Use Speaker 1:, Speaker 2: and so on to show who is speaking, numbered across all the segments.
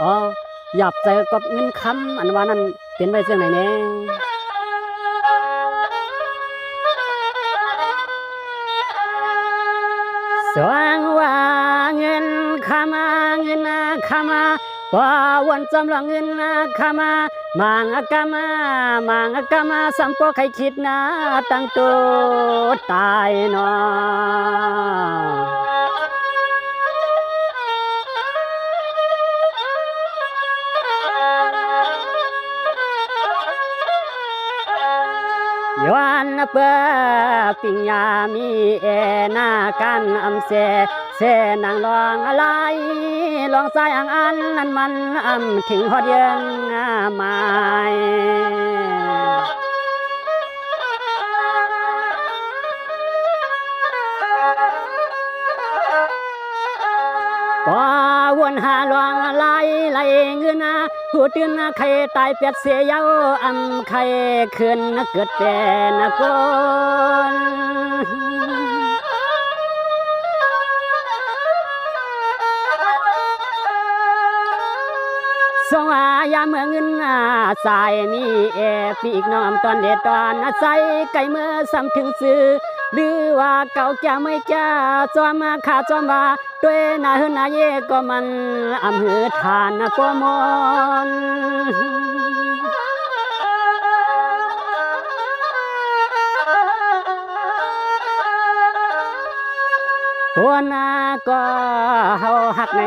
Speaker 1: อ๋อหยับใจกับเงินคำอันว่านั้นเป็นไปจังไหนแน่สว่างว่าเงินขมาเงินขมาว่าวันจำลองเงินขมามางกามามางกามาสัมปอใครคิดนะตั้งตัวตายเนาะย้อนเปิปิญญามีเอนากันอำเสเสนางลองอะไรลองสายอันนั้นมันถึงหอดยังไม้ก็วนหาลองอะไรไหลเงินหูตื่นใครตายเปียดเสียเยาใครขึ้นเกิดเป็นคนสวายาเมื่อเงินสายมีปีกน้อมตอนเด็ดตอนใส่ไก่เมื่อซ้ำถึงซื้อหรือว่าเก่าแก่ไม่จ้าจอมขาจอมว่าด้วยนาหืนาเยก็มันหือทานโปมอนหัวนาก็เฮาหักใน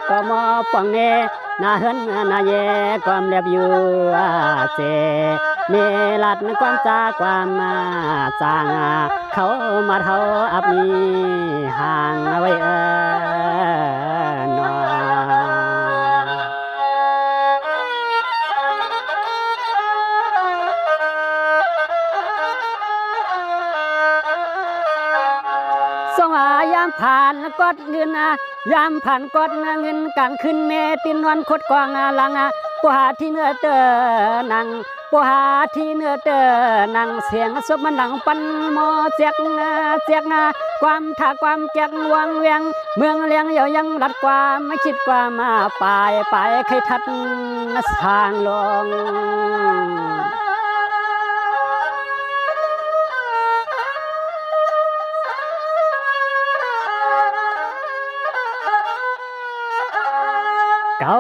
Speaker 1: ก็มอปังเนนาเฮินนาเยความเรียบอยู่เจเมลัดความจากความมาจางเขามาเท่าอับมีห่างไว้นอสงายามผ่านกอดเงินยามผ่านกอดเงินกลางคืนเมตินวันคดกวางลังปัวหาที่เนื้อเตอนังปัวหาที่เนื้อเตอนังเสียงศพมันดังปันโมเจียกความถาความแจกวางเวียงเมืองเลี้ยงเยายังรัดความไม่คิดความมาปลายใครทัดสร้างลงเก่า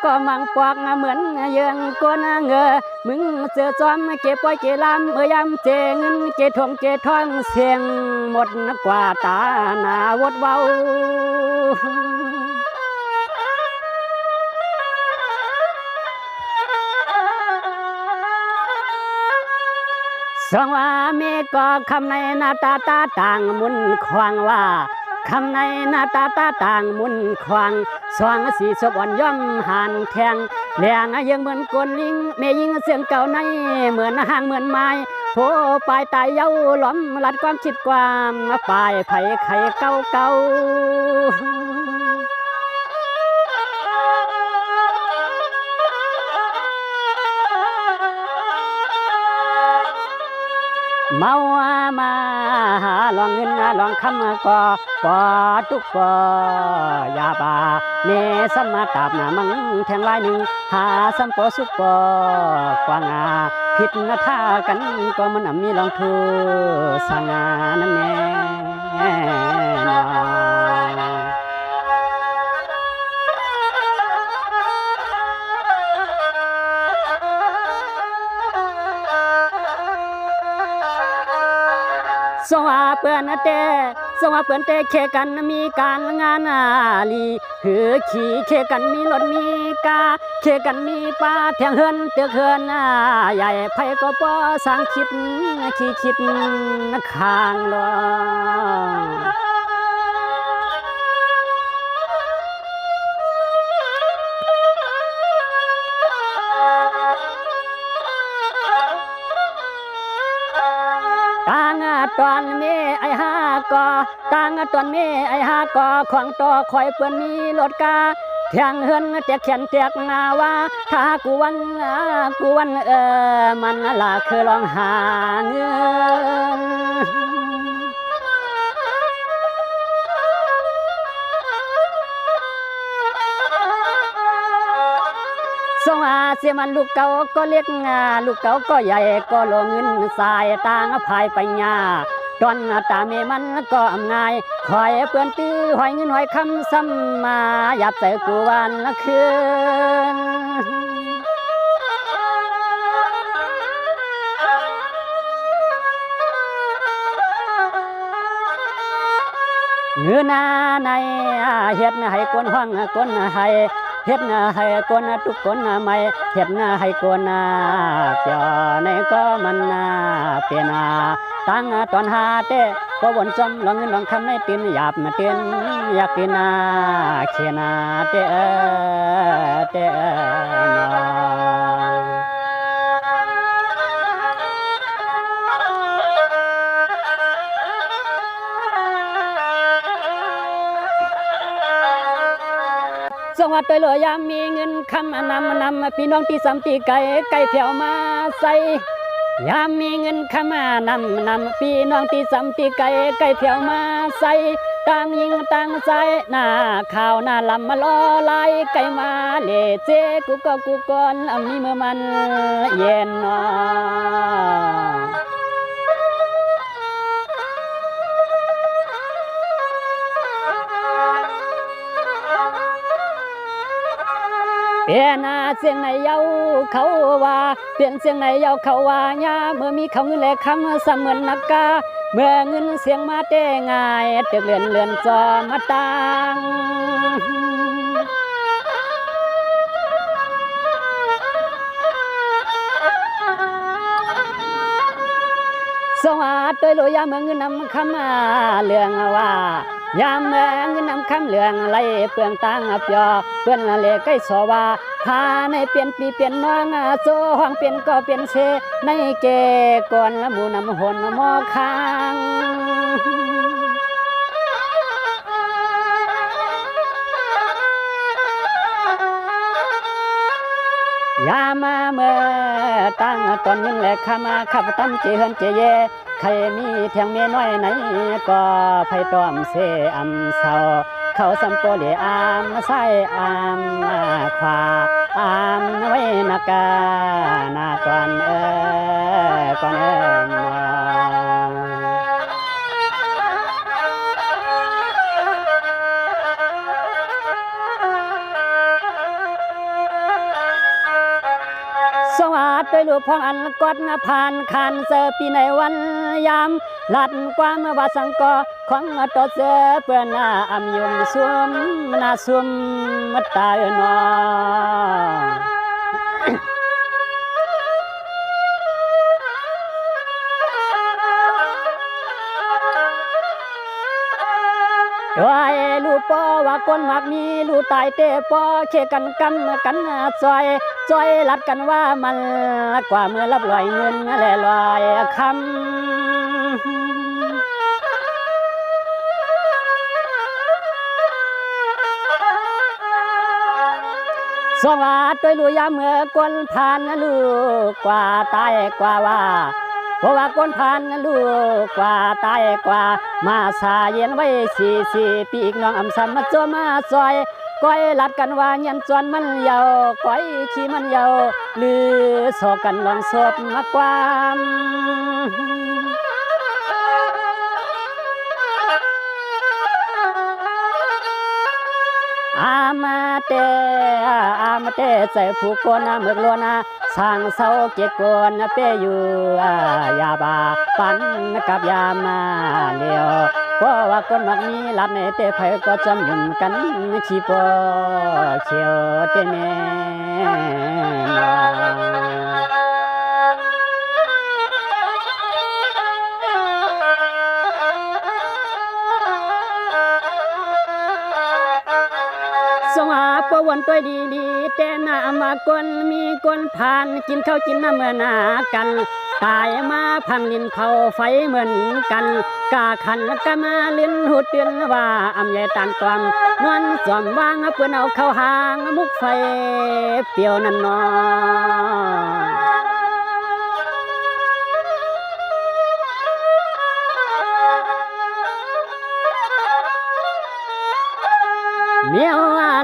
Speaker 1: ก็มังปอกเหมือนเยืองก้นเงอมึงเจอจอมเก็บปล่อยเกลามเมื่อยำเจเงินเกทองเกทองเสียงหมดกว่าตาหนาวดเบาสองว่าเมก็คำในหน้าตาต่างมุนควางว่าคำในหน้าตาต่างมุนควางสว่างสีสบอ่อนย่อมหันแทงแรงยังเหมือนกลลิงเมยิงเสียงเก่าในเหมือนห่างเหมือนไม้โผปลายตายเย้าหล้อมลัดความคิดความปลายไผ่ไข่เก่าเมามาลองเงินลองคำก็ปอทุกปอยาบาเนสมาตาบนามังแทงลายหนึ่งหาสัมปอสุปอกวางผิดนาท่ากันก็มันมีลองทูสังานั่นแน่สว่าเปื่อนเตสว่าเปื่อนเตเคกันมีการงานลีหือขี่เคกันมีรถมีกาเคกันมีปลาแทงเฮือนเตือกเฮือนใหญ่ไผก็ปอสร้างคิดขี่คิดข้างลต่างตอนเมไอหาก็ต่างตอนเมไอหาก็ของต่อคอยเปื่อนมีรถกาเทียงเฮือนเตียกเขียนเตียกนาว่าถ้ากูวันมันละคือลองหาเงิน ก มันลูกเก่าก็เล็กลูกเก่าก็ใหญ่ก็โลเงินสายต่างภายปัญญาตอนตาเมมันก็ง่ายคอยเปื้อนตื้อหอยเงินหอยคำซ้ำมาหยับใส่กูวันคืนเนื้อนาในเฮ็ดให้กวนห้องกวนให้เฮ็ดให้กวนทุกคนไม่เฮ็ดให้กวนเปียในก็มันเป็นตั้งตอนหาเตก็วนจำลองเงินลองคำในตีนหยาบมาตีนอยากกินเขียนเตเตสวัสดีเลยยามมีเงินคำนำพี่น้องที่สามตีไก่เพียวมาใส่ยามมีเงินคำนำพี่น้องที่สามตีไก่เพียวมาใส่ต่างยิงต่างใจหน้าข่าวหน้าลำมาล้อไล่ไก่มาเล่เจ๊กูก็กูก่อนมีเมื่อมันเย็นนอเปลี่ยนเสียงในเย้าเขาว่าเปลี่ยนเสียงในเย้าเขาว่าญาเมื่อมีเขาเงินแลกคำเสมือนนักกาเมื่อเงินเสียงมาเต้ง่ายเตือนเลื่อนจอมาตังสวัสดีเลยยามเมื่อเงินนำคำเรื่องว่ายามเมื่อเงินนำคำเรื่องไรเปลืองตังเปียเพื่อนเล่ใกล้สวาพาในเปลี่ยนปีเปลี่ยนน้องโจห้องเปลี่ยนก็เปลี่ยนเชในเกก่อนละหมูนำหนมอค้างยามาเมื่อตั้งตอนนึงแหละข้ามาขับตั้มเจเฮินเจเยใครมีเทียงเมียน้อยไหนก็ไผ่ต้อมเสอำเศร้าเขาสัมโปเลอามใส่อามขวาอามไว้นากานาก่อนก่อนสวัสดีลูกพ่องอันกอดผ่านคันเสปีในวันยามลัดความว่าสังกอของตัวเสือเพื่อนอำยุมสวมนาสวมมัตตานอด้วยลูกปอว่าคนมักมีลูกตายเตะปอเคกันซอยลัดกันว่ามันกว่าเมื่อรับลอยเงินแลลอยคำสวัสดีลูกยามเมื่อกวนผ่านลูกกว่าตายกว่าว่าเพราะว่าก้นพันลูกกว่าตายกว่ามาสาเย็นไว้4 ปีอีกน้องอำซ้ำมาโจมาซอยก้อยลัดกันว่าเย็นจวนมันเยาก้อยขี้มันเยาหรือโศกันลองศพมาความอามาเตใจผู้คนเมือกลัวนาสร้างเสาเกียรกวนเปอยู่ยาบาปันกับยามาเลี้ยวเพราะว่าคนมักมีหลัดในเตะไผก็จำยุ่มกันชีปอเขียวเตเมสวาปวันตัวดีแต่หน้ามากนมีกนผ่านกินข้าวกินน้ำเมื่อหนากันตายมาพังดินเผาไฟเหมือนกันกาขันก็มาลิ้นหูเตือนว่าอำใหญ่ตานตอมนวลจอมวางเปื้อนเอาเข้าหางมุกไฟเปียวนั่นนอเมียว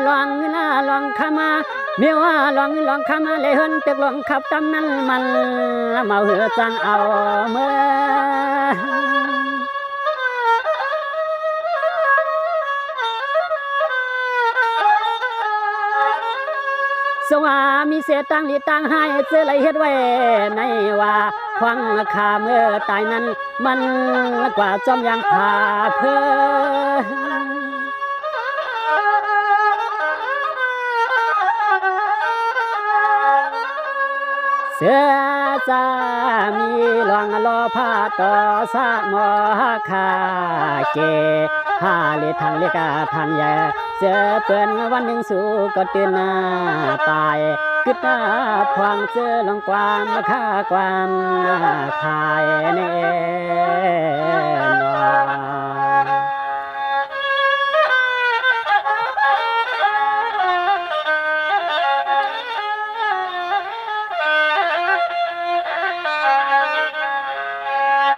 Speaker 1: ลองขมา เมียว่าลองลองคำเลยเฮินตึกลองขับตำนั้นมันเมาเหือจังเอาเมื่อสว่ามีเสียตังหลีตังให้เสื้อไหลเฮ็ดไว้ในว่าควังขาเมื่อตายนั้นมันกว่าจอมยังผ่าเพื่อ เสือสามีหลวงลอพาต่อสะมอคาเกหาเลทางเลกาทางแย่เสือเปื่อนวันหนึ่งสู่ก็ตื่นหน้าตายกึดหน้าพวางเสือลงความค่าความขายเน่นอน